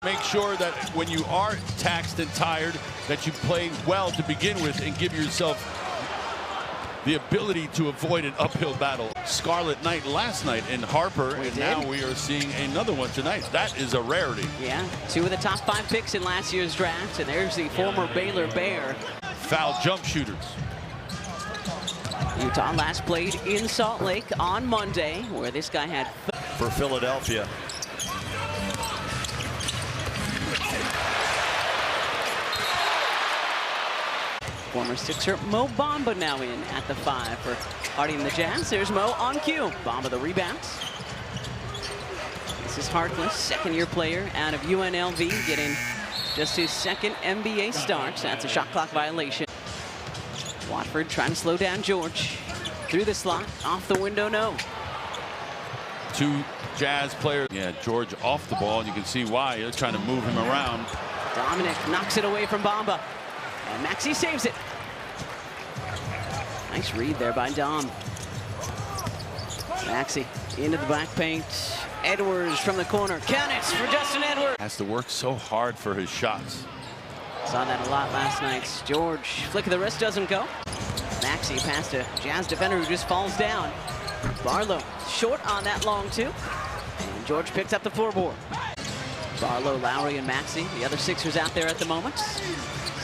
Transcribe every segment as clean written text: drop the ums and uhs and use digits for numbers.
Make sure that when you are taxed and tired, that you play well to begin with and give yourself the ability to avoid an uphill battle. Scarlet Knight last night in Harper, and now we are seeing another one tonight. That is a rarity. Yeah, 2 of the top 5 picks in last year's draft, and there's the former Baylor Bear. Foul jump shooters. Utah last played in Salt Lake on Monday, where this guy had... For Philadelphia. Former Sixer Mo Bamba now in at the 5 for Harding the Jazz. There's Mo on cue. Bamba the rebounds. This is Harkless, second-year player out of UNLV, getting just his second NBA start. That's a shot clock violation. Watford trying to slow down George. Through the slot, off the window, no. 2 Jazz players. Yeah, George off the ball, and you can see why. They're trying to move him around. Dominic knocks it away from Bamba. And Maxey saves it. Nice read there by Dom. Maxey into the back paint. Edwards from the corner. Counts for Justin Edwards. Has to work so hard for his shots. Saw that a lot last night. George, flick of the wrist, doesn't go. Maxey past a Jazz defender who just falls down. Barlow short on that long two. And George picks up the floorboard. Barlow, Lowry, and Maxey, the other Sixers out there at the moment.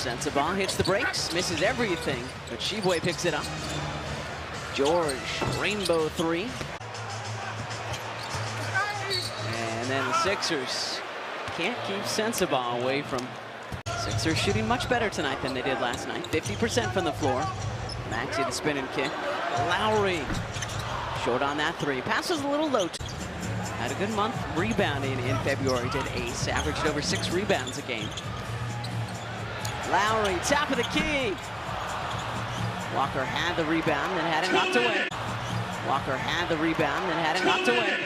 Sensabaugh hits the brakes, misses everything, but Sheboy picks it up. George, rainbow 3. And then the Sixers can't keep Sensabaugh away from... Sixers shooting much better tonight than they did last night. 50% from the floor. Maxey the spinning kick. Lowry, short on that 3. Passes a little low. Had a good month rebounding in February, did ace, averaged over 6 rebounds a game. Lowry, top of the key. Walker had the rebound and had it knocked away. Walker had the rebound and had it knocked away.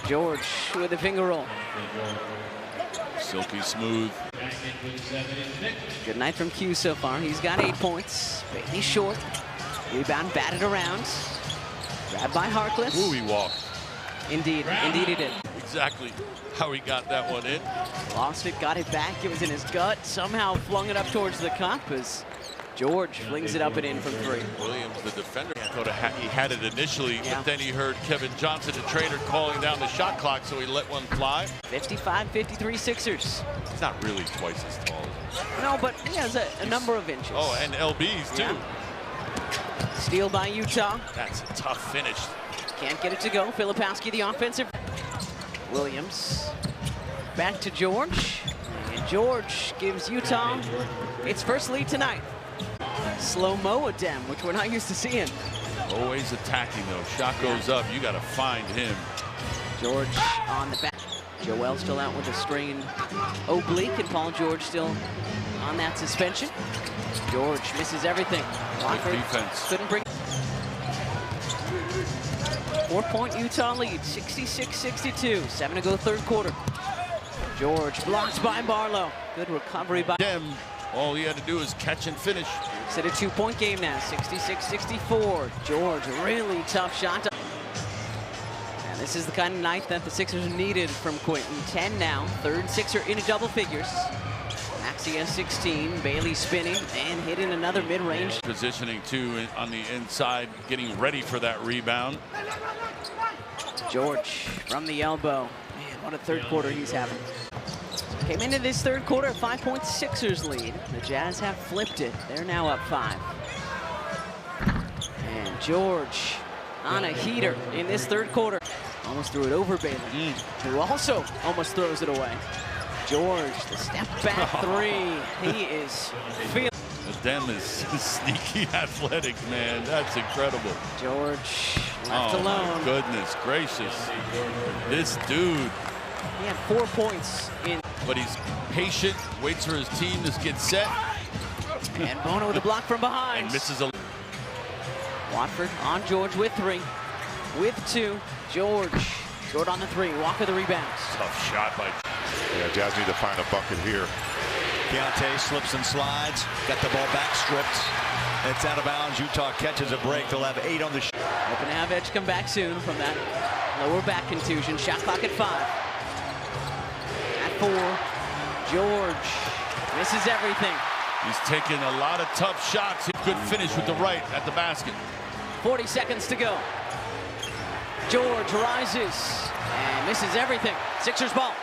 George with a finger roll. Silky smooth. Good night from Q so far. He's got 8 points. Bailey short. Rebound batted around. Grabbed by Harkless. Ooh, he walked. Indeed, indeed he did. Exactly how he got that one in. Lost it, got it back. It was in his gut. Somehow flung it up towards the cup as George flings it up and in from 3. Williams, the defender, he had it initially, but then he heard Kevin Johnson, the trainer, calling down the shot clock, so he let one fly. 55-53 Sixers. He's not really twice as tall as him. No, but he has a number of inches. Oh, and LBs, too. Yeah. Steal by Utah. That's a tough finish. Can't get it to go. Filipowski, the offensive. Williams back to George. And George gives Utah its first lead tonight. Slow-mo attempt, which we're not used to seeing. Always attacking, though. Shot goes up. You got to find him. George on the back. Joel still out with a strained oblique, and Paul George still on that suspension. George misses everything. Good defense. Couldn't bring. 4-point Utah lead, 66-62. 7 to go, third quarter. George blocked by Barlow. Good recovery by Dem. All he had to do is catch and finish. It's at a 2-point game now, 66-64. George, really tough shot. And this is the kind of night that the Sixers needed from Quentin. 10 now, third Sixer into double figures. Maxey has 16, Bailey spinning and hitting another mid-range. Positioning too on the inside, getting ready for that rebound. George from the elbow. Man, what a third quarter he's having. Came into this third quarter, 5-point Sixers lead. The Jazz have flipped it. They're now up 5. And George on a heater in this third quarter. Almost threw it over Bailey, who also almost throws it away. George, the step back 3. He is feeling. Dem is sneaky athletic, man. That's incredible. George left alone. My goodness gracious. This dude. He had 4 points in. But he's patient, waits for his team to get set. And Bono with a block from behind. And misses a. Watford on George with 3. With 2. George short on the 3. Walker the rebounds. Tough shot by. Yeah, Jazz need to find a bucket here. Keyonte slips and slides. Got the ball back stripped. It's out of bounds. Utah catches a break. They'll have 8 on the shot. Hoping to have Edge come back soon from that lower back contusion. Shot clock at 5. for George. Misses everything. He's taking a lot of tough shots. Good finish with the right at the basket. 40 seconds to go. George rises and misses everything. Sixers ball.